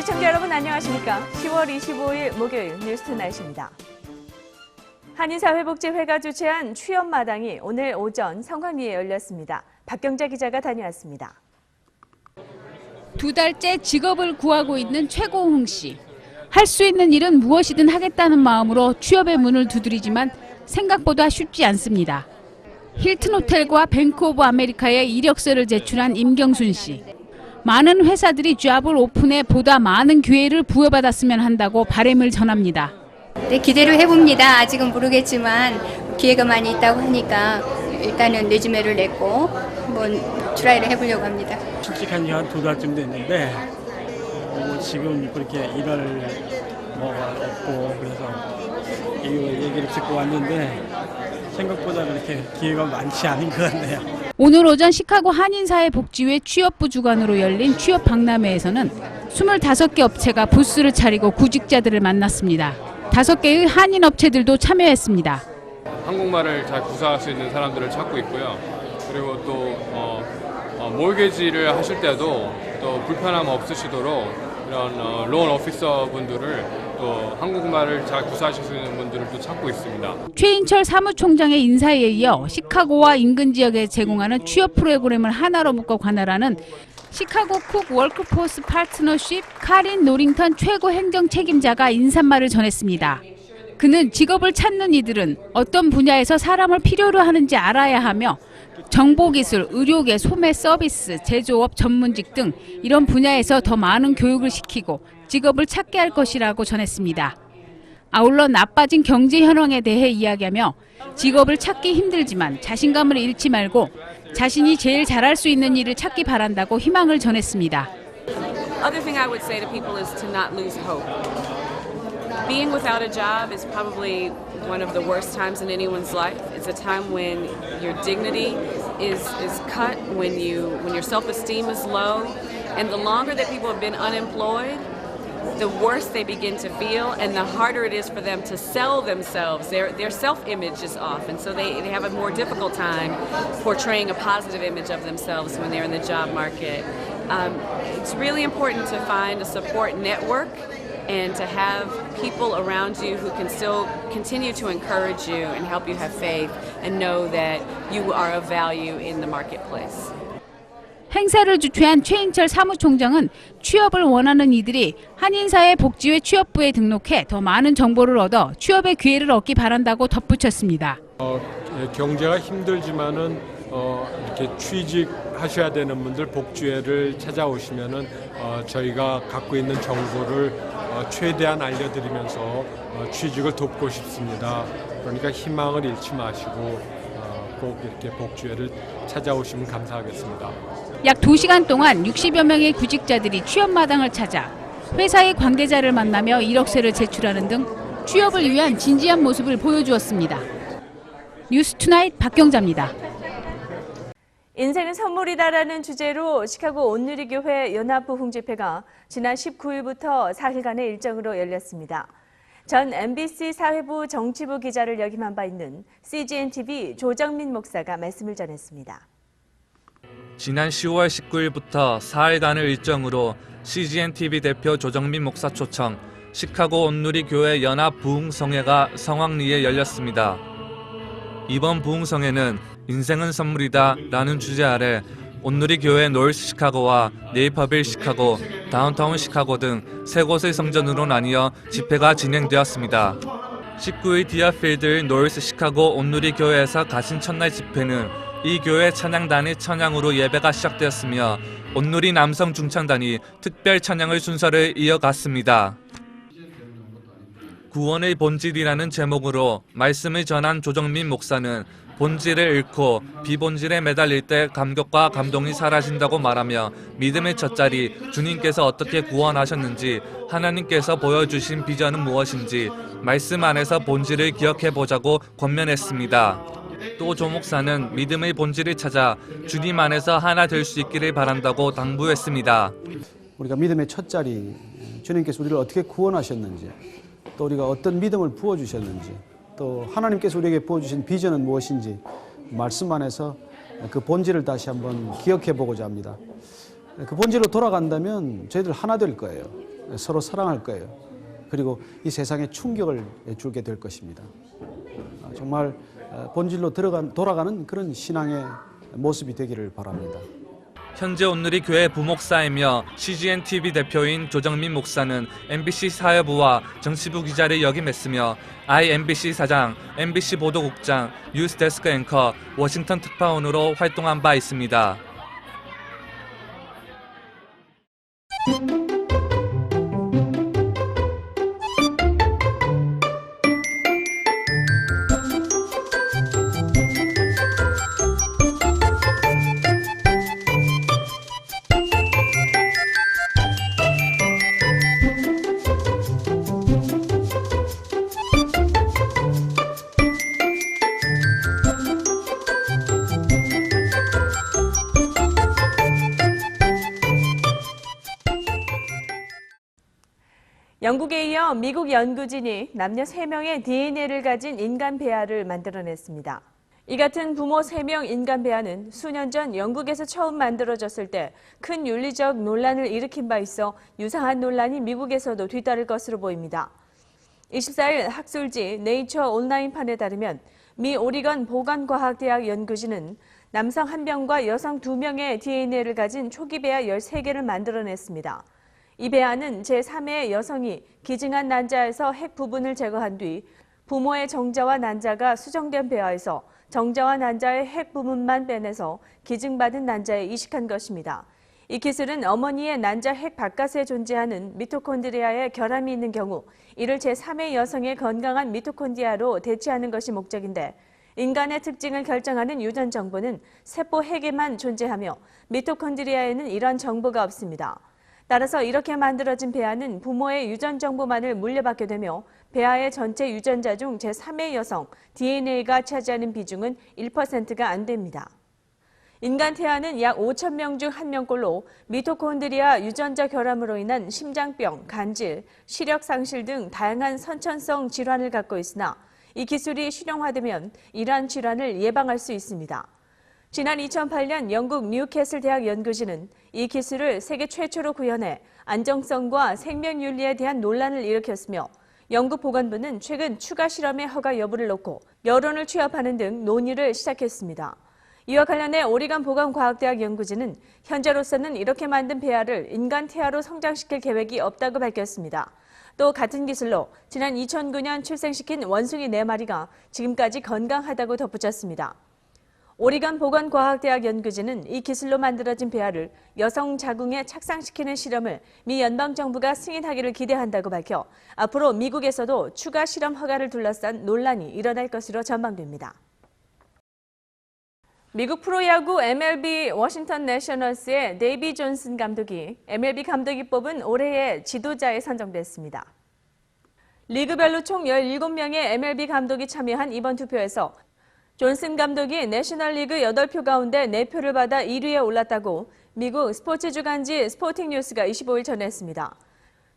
시청자 여러분 안녕하십니까? 10월 25일 목요일 뉴스투나잇입니다. 한인사회복지회가 주최한 취업마당이 오늘 오전 성황리에 열렸습니다. 박경자 기자가 다녀왔습니다. 2달째 직업을 구하고 있는 최고홍 씨. 할 수 있는 일은 무엇이든 하겠다는 마음으로 취업의 문을 두드리지만 생각보다 쉽지 않습니다. 힐튼 호텔과 뱅크 오브 아메리카에 이력서를 제출한 임경순 씨. 많은 회사들이 잡을 오픈해 보다 많은 기회를 부여받았으면 한다고 바람을 전합니다. 네, 기대를 해봅니다. 아직은 모르겠지만 기회가 많이 있다고 하니까 일단은 레주메를 냈고 한번 트라이를 해보려고 합니다. 취직한 지 한 2달쯤 됐는데 지금 그렇게 일할 뭐가 없고 그래서 이 얘기를 듣고 왔는데 생각보다 그렇게 기회가 많지 않은 것 같네요. 오늘 오전 시카고 한인사회복지회 취업부 주관으로 열린 취업 박람회에서는 25개 업체가 부스를 차리고 구직자들을 만났습니다. 5개의 한인 업체들도 참여했습니다. 한국말을 잘 구사할 수 있는 사람들을 찾고 있고요. 그리고 또 몰개지를 하실 때도 또 불편함 없으시도록 이런 론 오피서 분들을 또 한국말을 잘 구사하실 수 있는 분들을 또 찾고 있습니다. 최인철 사무총장의 인사에 이어 시카고와 인근 지역에 제공하는 취업 프로그램을 하나로 묶어 관할하는 시카고 쿡 워크포스 파트너십 카린 노링턴 최고 행정 책임자가 인사말을 전했습니다. 그는 직업을 찾는 이들은 어떤 분야에서 사람을 필요로 하는지 알아야 하며 정보기술, 의료계, 소매 서비스, 제조업, 전문직 등 이런 분야에서 더 많은 교육을 시키고 직업을 찾게 할 것이라고 전했습니다. 아울러 나빠진 경제 현황에 대해 이야기하며 직업을 찾기 힘들지만 자신감을 잃지 말고 자신이 제일 잘할 수 있는 일을 찾기 바란다고 희망을 전했습니다. Other thing I would say to people is to not lose hope. Being without a job is probably one of the worst times in anyone's life. It's a time when your dignity is cut, when your self-esteem is low, and the longer that people have been unemployed, the worse they begin to feel, and the harder it is for them to sell themselves. Their self-image is off, and so they have a more difficult time portraying a positive image of themselves when they're in the job market. It's really important to find a support network and to have people around you who can still continue to encourage you and help you have faith and know that you are of value in the marketplace. 행사를 주최한 최인철 사무총장은 취업을 원하는 이들이 한인사회복지회 취업부에 등록해 더 많은 정보를 얻어 취업의 기회를 얻기 바란다고 덧붙였습니다. 경제가 힘들지만은 이렇게 취직하셔야 되는 분들 복지회를 찾아오시면은 저희가 갖고 있는 정보를 최대한 알려드리면서 취직을 돕고 싶습니다. 그러니까 희망을 잃지 마시고 꼭 이렇게 복지회를 찾아오시면 감사하겠습니다. 약 2시간 동안 60여 명의 구직자들이 취업마당을 찾아 회사의 관계자를 만나며 이력서를 제출하는 등 취업을 위한 진지한 모습을 보여주었습니다. 뉴스투나잇 박경자입니다. 인생은 선물이다라는 주제로 시카고 온누리교회 연합부흥집회가 지난 19일부터 4일간의 일정으로 열렸습니다. 전 MBC 사회부 정치부 기자를 역임한 바 있는 CGN-TV 조정민 목사가 말씀을 전했습니다. 지난 10월 19일부터 4일간의 일정으로 CGN-TV 대표 조정민 목사 초청 시카고 온누리교회 연합부흥성회가 성황리에 열렸습니다. 이번 부흥성회는 인생은 선물이다 라는 주제 아래 온누리교회 노스 시카고와 네이퍼빌 시카고, 다운타운 시카고 등 3곳의 성전으로 나뉘어 집회가 진행되었습니다. 19일 디어필드 노스 시카고 온누리교회에서 가신 첫날 집회는 이 교회 찬양단의 찬양으로 예배가 시작되었으며 온누리 남성 중창단이 특별 찬양의 순서를 이어갔습니다. 구원의 본질이라는 제목으로 말씀을 전한 조정민 목사는 본질을 잃고 비본질에 매달릴 때 감격과 감동이 사라진다고 말하며 믿음의 첫자리, 주님께서 어떻게 구원하셨는지, 하나님께서 보여주신 비전은 무엇인지 말씀 안에서 본질을 기억해보자고 권면했습니다. 또 조 목사는 믿음의 본질을 찾아 주님 안에서 하나 될 수 있기를 바란다고 당부했습니다. 우리가 믿음의 첫자리, 주님께서 우리를 어떻게 구원하셨는지, 또 우리가 어떤 믿음을 부어주셨는지, 또 하나님께서 우리에게 부어주신 비전은 무엇인지 말씀 안에서 그 본질을 다시 한번 기억해 보고자 합니다. 그 본질로 돌아간다면 저희들 하나 될 거예요. 서로 사랑할 거예요. 그리고 이 세상에 충격을 주게 될 것입니다. 정말 본질로 돌아가는 그런 신앙의 모습이 되기를 바랍니다. 현재 온누리 교회 부목사이며 CGN TV 대표인 조정민 목사는 MBC 사회부와 정치부 기자를 역임했으며 IMBC 사장, MBC 보도국장, 뉴스데스크 앵커, 워싱턴 특파원으로 활동한 바 있습니다. 영국에 이어 미국 연구진이 남녀 3명의 DNA를 가진 인간 배아를 만들어냈습니다. 이 같은 부모 3명 인간 배아는 수년 전 영국에서 처음 만들어졌을 때 큰 윤리적 논란을 일으킨 바 있어 유사한 논란이 미국에서도 뒤따를 것으로 보입니다. 24일 학술지 네이처 온라인판에 따르면 미 오리건 보건과학대학 연구진은 남성 1명과 여성 2명의 DNA를 가진 초기 배아 13개를 만들어냈습니다. 이 배아는 제3의 여성이 기증한 난자에서 핵 부분을 제거한 뒤 부모의 정자와 난자가 수정된 배아에서 정자와 난자의 핵 부분만 빼내서 기증받은 난자에 이식한 것입니다. 이 기술은 어머니의 난자 핵 바깥에 존재하는 미토콘드리아에 결함이 있는 경우 이를 제3의 여성의 건강한 미토콘드리아로 대체하는 것이 목적인데 인간의 특징을 결정하는 유전 정보는 세포 핵에만 존재하며 미토콘드리아에는 이런 정보가 없습니다. 따라서 이렇게 만들어진 배아는 부모의 유전 정보만을 물려받게 되며 배아의 전체 유전자 중 제3의 여성 DNA가 차지하는 비중은 1%가 안 됩니다. 인간 태아는 약 5,000명 중 1명꼴로 미토콘드리아 유전자 결함으로 인한 심장병, 간질, 시력 상실 등 다양한 선천성 질환을 갖고 있으나 이 기술이 실용화되면 이러한 질환을 예방할 수 있습니다. 지난 2008년 영국 뉴캐슬 대학 연구진은 이 기술을 세계 최초로 구현해 안정성과 생명윤리에 대한 논란을 일으켰으며 영국 보건부는 최근 추가 실험의 허가 여부를 놓고 여론을 취합하는 등 논의를 시작했습니다. 이와 관련해 오리건 보건과학대학 연구진은 현재로서는 이렇게 만든 배아를 인간 태아로 성장시킬 계획이 없다고 밝혔습니다. 또 같은 기술로 지난 2009년 출생시킨 원숭이 4마리가 지금까지 건강하다고 덧붙였습니다. 오리건 보건과학대학 연구진은 이 기술로 만들어진 배아를 여성 자궁에 착상시키는 실험을 미 연방정부가 승인하기를 기대한다고 밝혀 앞으로 미국에서도 추가 실험 허가를 둘러싼 논란이 일어날 것으로 전망됩니다. 미국 프로야구 MLB 워싱턴 내셔널스의 데이비 존슨 감독이 MLB 감독이 뽑은 올해의 지도자에 선정됐습니다. 리그별로 총 17명의 MLB 감독이 참여한 이번 투표에서 존슨 감독이 내셔널리그 8표 가운데 4표를 받아 1위에 올랐다고 미국 스포츠 주간지 스포팅 뉴스가 25일 전했습니다.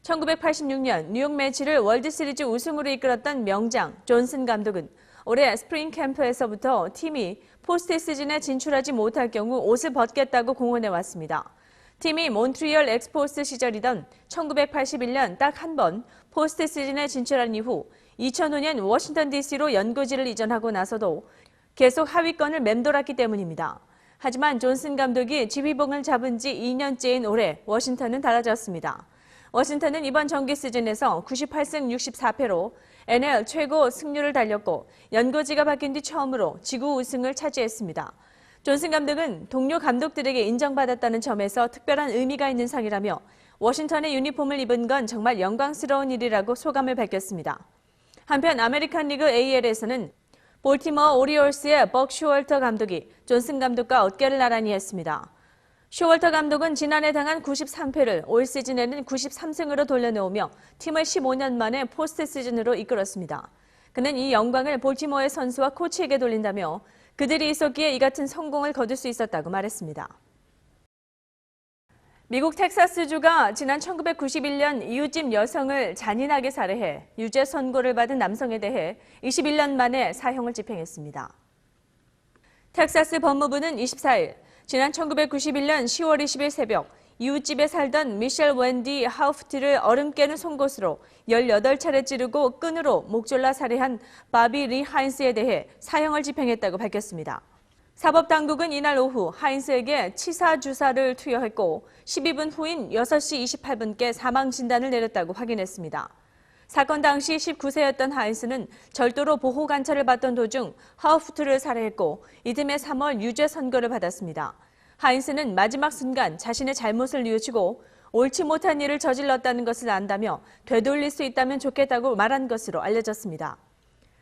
1986년 뉴욕 매치를 월드시리즈 우승으로 이끌었던 명장 존슨 감독은 올해 스프링 캠프에서부터 팀이 포스트 시즌에 진출하지 못할 경우 옷을 벗겠다고 공언해왔습니다. 팀이 몬트리올 엑스포스 시절이던 1981년 딱 한 번 포스트 시즌에 진출한 이후 2005년 워싱턴 DC로 연고지를 이전하고 나서도 계속 하위권을 맴돌았기 때문입니다. 하지만 존슨 감독이 지휘봉을 잡은 지 2년째인 올해 워싱턴은 달라졌습니다. 워싱턴은 이번 정규 시즌에서 98승 64패로 NL 최고 승률을 달렸고 연고지가 바뀐 뒤 처음으로 지구 우승을 차지했습니다. 존슨 감독은 동료 감독들에게 인정받았다는 점에서 특별한 의미가 있는 상이라며 워싱턴의 유니폼을 입은 건 정말 영광스러운 일이라고 소감을 밝혔습니다. 한편 아메리칸 리그 AL에서는 볼티모어 오리올스의 벅 쇼월터 감독이 존슨 감독과 어깨를 나란히 했습니다. 쇼월터 감독은 지난해 당한 93패를 올 시즌에는 93승으로 돌려놓으며 팀을 15년 만에 포스트 시즌으로 이끌었습니다. 그는 이 영광을 볼티모어의 선수와 코치에게 돌린다며 그들이 있었기에 이 같은 성공을 거둘 수 있었다고 말했습니다. 미국 텍사스주가 지난 1991년 이웃집 여성을 잔인하게 살해해 유죄 선고를 받은 남성에 대해 21년 만에 사형을 집행했습니다. 텍사스 법무부는 24일 지난 1991년 10월 20일 새벽 이웃집에 살던 미셸 웬디 하우프트를 얼음 깨는 송곳으로 18차례 찌르고 끈으로 목 졸라 살해한 바비 리 하인스에 대해 사형을 집행했다고 밝혔습니다. 사법당국은 이날 오후 하인스에게 치사 주사를 투여했고 12분 후인 6시 28분께 사망 진단을 내렸다고 확인했습니다. 사건 당시 19세였던 하인스는 절도로 보호 관찰을 받던 도중 하우프트를 살해했고 이듬해 3월 유죄 선고를 받았습니다. 하인스는 마지막 순간 자신의 잘못을 뉘우치고 옳지 못한 일을 저질렀다는 것을 안다며 되돌릴 수 있다면 좋겠다고 말한 것으로 알려졌습니다.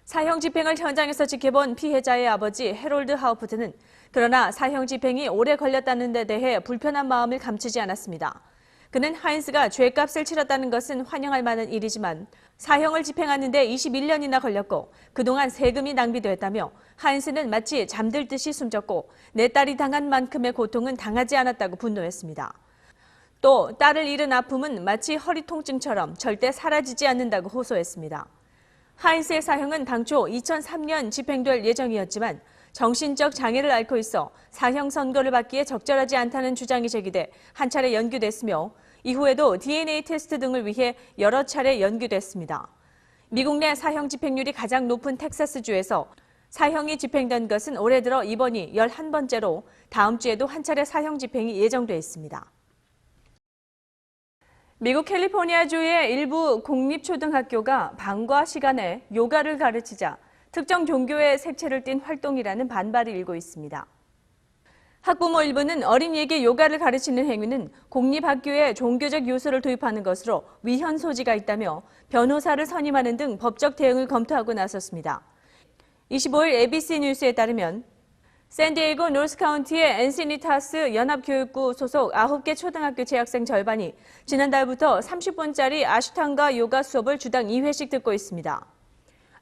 사형 집행을 현장에서 지켜본 피해자의 아버지 해롤드 하우프트는 그러나 사형 집행이 오래 걸렸다는 데 대해 불편한 마음을 감추지 않았습니다. 그는 하인스가 죄값을 치렀다는 것은 환영할 만한 일이지만 사형을 집행하는 데 21년이나 걸렸고 그동안 세금이 낭비되었다며 하인스는 마치 잠들듯이 숨졌고 내 딸이 당한 만큼의 고통은 당하지 않았다고 분노했습니다. 또 딸을 잃은 아픔은 마치 허리 통증처럼 절대 사라지지 않는다고 호소했습니다. 하인스의 사형은 당초 2003년 집행될 예정이었지만 정신적 장애를 앓고 있어 사형 선고를 받기에 적절하지 않다는 주장이 제기돼 한 차례 연기됐으며 이후에도 DNA 테스트 등을 위해 여러 차례 연기됐습니다. 미국 내 사형 집행률이 가장 높은 텍사스주에서 사형이 집행된 것은 올해 들어 이번이 11번째로 다음 주에도 한 차례 사형 집행이 예정돼 있습니다. 미국 캘리포니아주의 일부 공립초등학교가 방과 시간에 요가를 가르치자 특정 종교의 색채를 띤 활동이라는 반발이 일고 있습니다. 학부모 일부는 어린이에게 요가를 가르치는 행위는 공립학교에 종교적 요소를 도입하는 것으로 위헌 소지가 있다며 변호사를 선임하는 등 법적 대응을 검토하고 나섰습니다. 25일 ABC 뉴스에 따르면 샌디에이고 노스카운티의 엔시니타스 연합교육구 소속 9개 초등학교 재학생 절반이 지난달부터 30분짜리 아슈탕가 요가 수업을 주당 2회씩 듣고 있습니다.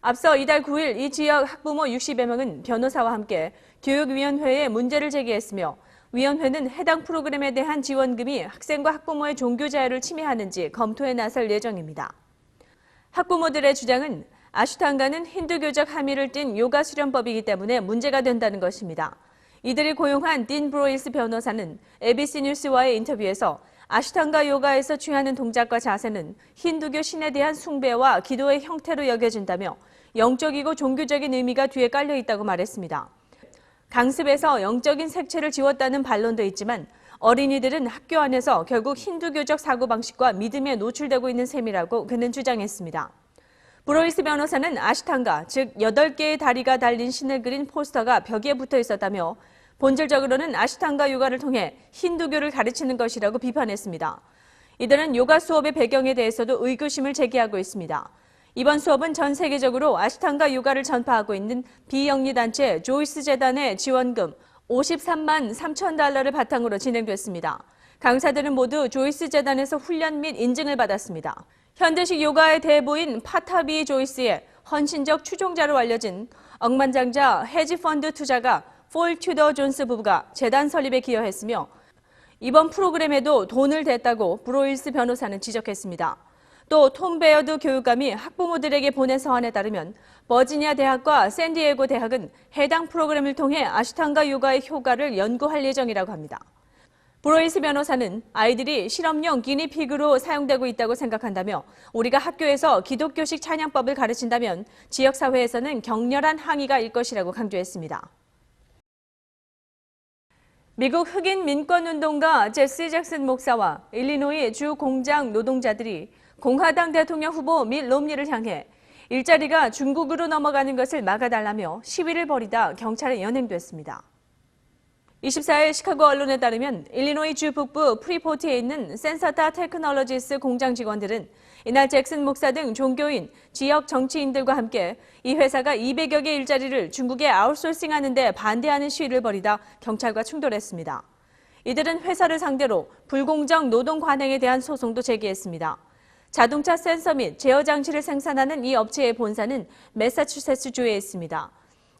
앞서 이달 9일 이 지역 학부모 60여 명은 변호사와 함께 교육위원회에 문제를 제기했으며 위원회는 해당 프로그램에 대한 지원금이 학생과 학부모의 종교 자유를 침해하는지 검토에 나설 예정입니다. 학부모들의 주장은 아슈탕가는 힌두교적 함의를 띤 요가 수련법이기 때문에 문제가 된다는 것입니다. 이들이 고용한 딘 브로이스 변호사는 ABC 뉴스와의 인터뷰에서 아슈탕가 요가에서 취하는 동작과 자세는 힌두교 신에 대한 숭배와 기도의 형태로 여겨진다며 영적이고 종교적인 의미가 뒤에 깔려 있다고 말했습니다. 강습에서 영적인 색채를 지웠다는 반론도 있지만 어린이들은 학교 안에서 결국 힌두교적 사고방식과 믿음에 노출되고 있는 셈이라고 그는 주장했습니다. 브로이스 변호사는 아슈탕가, 즉 8개의 다리가 달린 신을 그린 포스터가 벽에 붙어 있었다며 본질적으로는 아슈탕가 요가를 통해 힌두교를 가르치는 것이라고 비판했습니다. 이들은 요가 수업의 배경에 대해서도 의구심을 제기하고 있습니다. 이번 수업은 전 세계적으로 아슈탕가 요가를 전파하고 있는 비영리 단체 조이스 재단의 지원금 53만 3천 달러를 바탕으로 진행됐습니다. 강사들은 모두 조이스 재단에서 훈련 및 인증을 받았습니다. 현대식 요가의 대부인 파타비 조이스의 헌신적 추종자로 알려진 억만장자 헤지펀드 투자가 폴 튜더 존스 부부가 재단 설립에 기여했으며 이번 프로그램에도 돈을 댔다고 브로이스 변호사는 지적했습니다. 또 톰 베어드 교육감이 학부모들에게 보낸 서한에 따르면 버지니아 대학과 샌디에고 대학은 해당 프로그램을 통해 아슈탕가 요가의 효과를 연구할 예정이라고 합니다. 브로이스 변호사는 아이들이 실험용 기니피그로 사용되고 있다고 생각한다며 우리가 학교에서 기독교식 찬양법을 가르친다면 지역사회에서는 격렬한 항의가 일 것이라고 강조했습니다. 미국 흑인 민권운동가 제시 잭슨 목사와 일리노이 주 공장 노동자들이 공화당 대통령 후보 밋 롬니를 향해 일자리가 중국으로 넘어가는 것을 막아달라며 시위를 벌이다 경찰에 연행됐습니다. 24일 시카고 언론에 따르면 일리노이 주 북부 프리포트에 있는 센서타 테크놀로지스 공장 직원들은 이날 잭슨 목사 등 종교인, 지역 정치인들과 함께 이 회사가 200여 개 일자리를 중국에 아웃소싱하는 데 반대하는 시위를 벌이다 경찰과 충돌했습니다. 이들은 회사를 상대로 불공정 노동 관행에 대한 소송도 제기했습니다. 자동차 센서 및 제어 장치를 생산하는 이 업체의 본사는 매사추세츠주에 있습니다.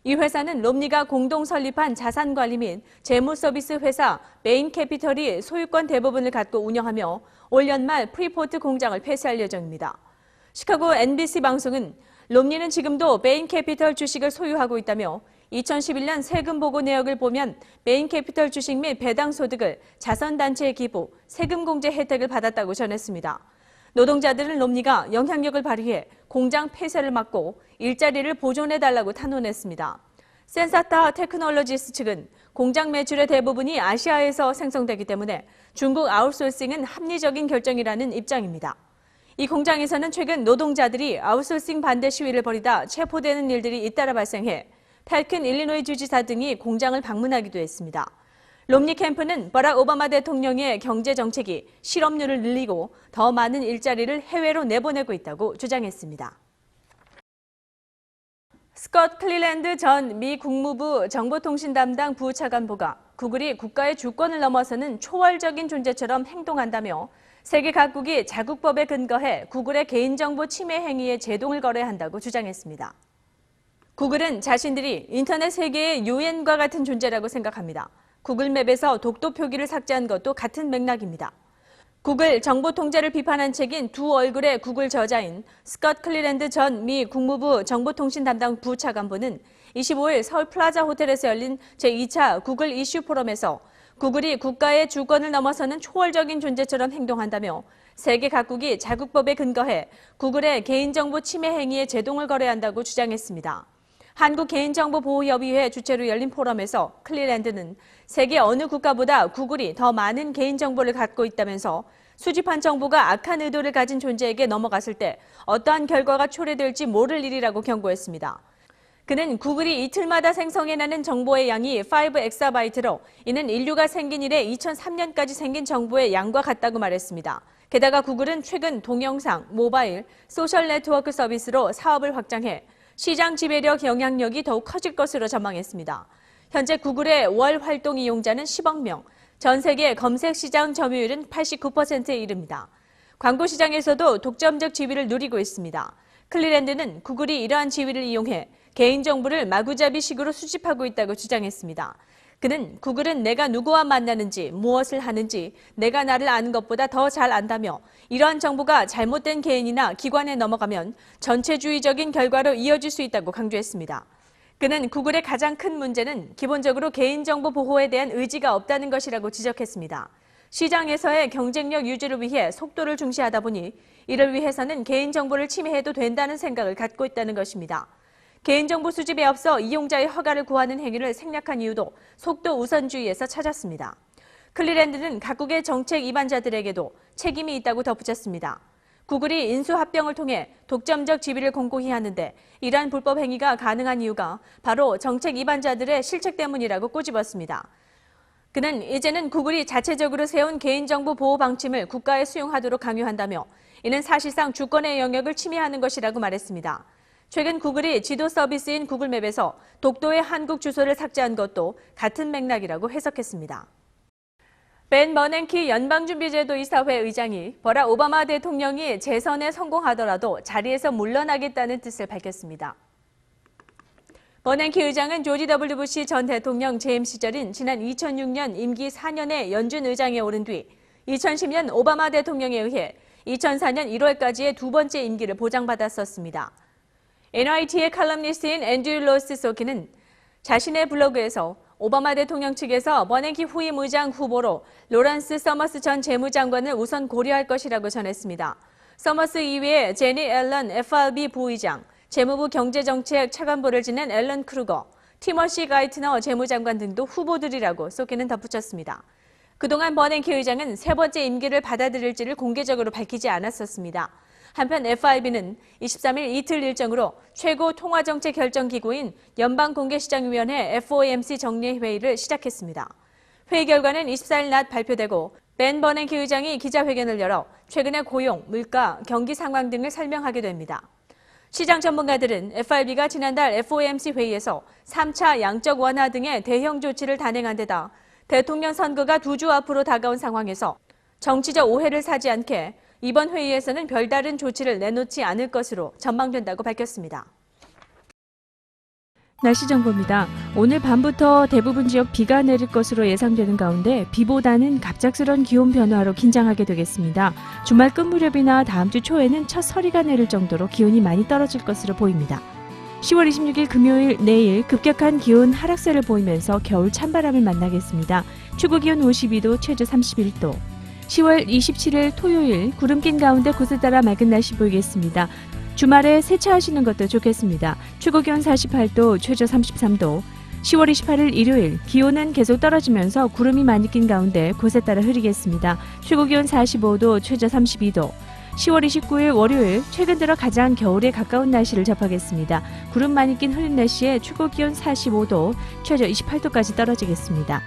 이 회사는 롬니가 공동 설립한 자산관리 및 재무서비스 회사 메인캐피털이 소유권 대부분을 갖고 운영하며 올 연말 프리포트 공장을 폐쇄할 예정입니다. 시카고 NBC 방송은 롬니는 지금도 메인캐피털 주식을 소유하고 있다며 2011년 세금 보고 내역을 보면 메인캐피털 주식 및 배당 소득을 자선단체에 기부, 세금 공제 혜택을 받았다고 전했습니다. 노동자들은 롬니가 영향력을 발휘해 공장 폐쇄를 막고 일자리를 보존해달라고 탄원했습니다. 센사타 테크놀로지스 측은 공장 매출의 대부분이 아시아에서 생성되기 때문에 중국 아웃소싱은 합리적인 결정이라는 입장입니다. 이 공장에서는 최근 노동자들이 아웃소싱 반대 시위를 벌이다 체포되는 일들이 잇따라 발생해 펠킨 일리노이 주지사 등이 공장을 방문하기도 했습니다. 롬니 캠프는 버락 오바마 대통령의 경제 정책이 실업률을 늘리고 더 많은 일자리를 해외로 내보내고 있다고 주장했습니다. 스콧 클리랜드 전 미 국무부 정보통신 담당 부차관보가 구글이 국가의 주권을 넘어서는 초월적인 존재처럼 행동한다며 세계 각국이 자국법에 근거해 구글의 개인정보 침해 행위에 제동을 걸어야 한다고 주장했습니다. 구글은 자신들이 인터넷 세계의 유엔과 같은 존재라고 생각합니다. 구글맵에서 독도 표기를 삭제한 것도 같은 맥락입니다. 구글 정보 통제를 비판한 책인 두 얼굴의 구글 저자인 스콧 클리랜드 전 미 국무부 정보통신 담당 부차관보는 25일 서울 플라자 호텔에서 열린 제2차 구글 이슈 포럼에서 구글이 국가의 주권을 넘어서는 초월적인 존재처럼 행동한다며 세계 각국이 자국법에 근거해 구글의 개인정보 침해 행위에 제동을 걸어야 한다고 주장했습니다. 한국개인정보보호협의회 주최로 열린 포럼에서 클리랜드는 세계 어느 국가보다 구글이 더 많은 개인정보를 갖고 있다면서 수집한 정보가 악한 의도를 가진 존재에게 넘어갔을 때 어떠한 결과가 초래될지 모를 일이라고 경고했습니다. 그는 구글이 이틀마다 생성해내는 정보의 양이 5엑사바이트로 이는 인류가 생긴 이래 2003년까지 생긴 정보의 양과 같다고 말했습니다. 게다가 구글은 최근 동영상, 모바일, 소셜 네트워크 서비스로 사업을 확장해 시장 지배력 영향력이 더욱 커질 것으로 전망했습니다. 현재 구글의 월 활동 이용자는 10억 명, 전 세계 검색 시장 점유율은 89%에 이릅니다. 광고 시장에서도 독점적 지위를 누리고 있습니다. 클리랜드는 구글이 이러한 지위를 이용해 개인정보를 마구잡이식으로 수집하고 있다고 주장했습니다. 그는 구글은 내가 누구와 만나는지, 무엇을 하는지 내가 나를 아는 것보다 더 잘 안다며 이러한 정보가 잘못된 개인이나 기관에 넘어가면 전체주의적인 결과로 이어질 수 있다고 강조했습니다. 그는 구글의 가장 큰 문제는 기본적으로 개인정보 보호에 대한 의지가 없다는 것이라고 지적했습니다. 시장에서의 경쟁력 유지를 위해 속도를 중시하다 보니 이를 위해서는 개인정보를 침해해도 된다는 생각을 갖고 있다는 것입니다. 개인정보 수집에 앞서 이용자의 허가를 구하는 행위를 생략한 이유도 속도 우선주의에서 찾았습니다. 클리랜드는 각국의 정책 위반자들에게도 책임이 있다고 덧붙였습니다. 구글이 인수합병을 통해 독점적 지위를 공고히 하는데 이러한 불법 행위가 가능한 이유가 바로 정책 위반자들의 실책 때문이라고 꼬집었습니다. 그는 이제는 구글이 자체적으로 세운 개인정보 보호 방침을 국가에 수용하도록 강요한다며 이는 사실상 주권의 영역을 침해하는 것이라고 말했습니다. 최근 구글이 지도 서비스인 구글맵에서 독도의 한국 주소를 삭제한 것도 같은 맥락이라고 해석했습니다. 벤 버냉키 연방준비제도 이사회 의장이 버락 오바마 대통령이 재선에 성공하더라도 자리에서 물러나겠다는 뜻을 밝혔습니다. 버냉키 의장은 조지 W. 부시 전 대통령 재임 시절인 지난 2006년 임기 4년의 연준 의장에 오른 뒤 2010년 오바마 대통령에 의해 2004년 1월까지의 두 번째 임기를 보장받았었습니다. NYT의 칼럼니스트인 앤드류 로스 소키는 자신의 블로그에서 오바마 대통령 측에서 버냉키 후임 의장 후보로 로런스 서머스 전 재무장관을 우선 고려할 것이라고 전했습니다. 서머스 이외에 제니 앨런 FRB 부의장, 재무부 경제정책 차관보를 지낸 앨런 크루거, 티머시 가이트너 재무장관 등도 후보들이라고 소키는 덧붙였습니다. 그동안 버냉키 의장은 세 번째 임기를 받아들일지를 공개적으로 밝히지 않았었습니다. 한편 FRB는 23일 이틀 일정으로 최고 통화정책 결정기구인 연방공개시장위원회 FOMC 정례회의를 시작했습니다. 회의 결과는 24일 낮 발표되고 벤 버냉키 의장이 기자회견을 열어 최근의 고용, 물가, 경기 상황 등을 설명하게 됩니다. 시장 전문가들은 FRB가 지난달 FOMC 회의에서 3차 양적 완화 등의 대형 조치를 단행한 데다 대통령 선거가 2주 앞으로 다가온 상황에서 정치적 오해를 사지 않게 이번 회의에서는 별다른 조치를 내놓지 않을 것으로 전망된다고 밝혔습니다. 날씨 정보입니다. 오늘 밤부터 대부분 지역 비가 내릴 것으로 예상되는 가운데 비보다는 갑작스런 기온 변화로 긴장하게 되겠습니다. 주말 끝 무렵이나 다음 주 초에는 첫 서리가 내릴 정도로 기온이 많이 떨어질 것으로 보입니다. 10월 26일 금요일 내일 급격한 기온 하락세를 보이면서 겨울 찬바람을 만나겠습니다. 최고기온 52도, 최저 31도. 10월 27일 토요일 구름 낀 가운데 곳에 따라 맑은 날씨 보이겠습니다. 주말에 세차하시는 것도 좋겠습니다. 최고기온 48도, 최저 33도. 10월 28일 일요일 기온은 계속 떨어지면서 구름이 많이 낀 가운데 곳에 따라 흐리겠습니다. 최고기온 45도, 최저 32도. 10월 29일 월요일 최근 들어 가장 겨울에 가까운 날씨를 접하겠습니다. 구름 많이 낀 흐린 날씨에 최고기온 45도, 최저 28도까지 떨어지겠습니다.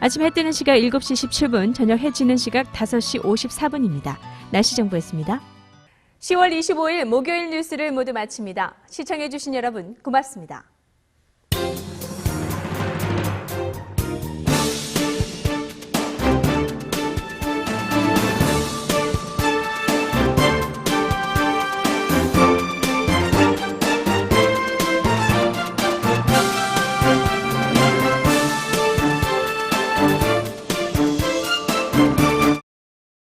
아침 해 뜨는 시각 7시 17분, 저녁 해 지는 시각 5시 54분입니다. 날씨 정보였습니다. 10월 25일 목요일 뉴스를 모두 마칩니다. 시청해주신 여러분 고맙습니다.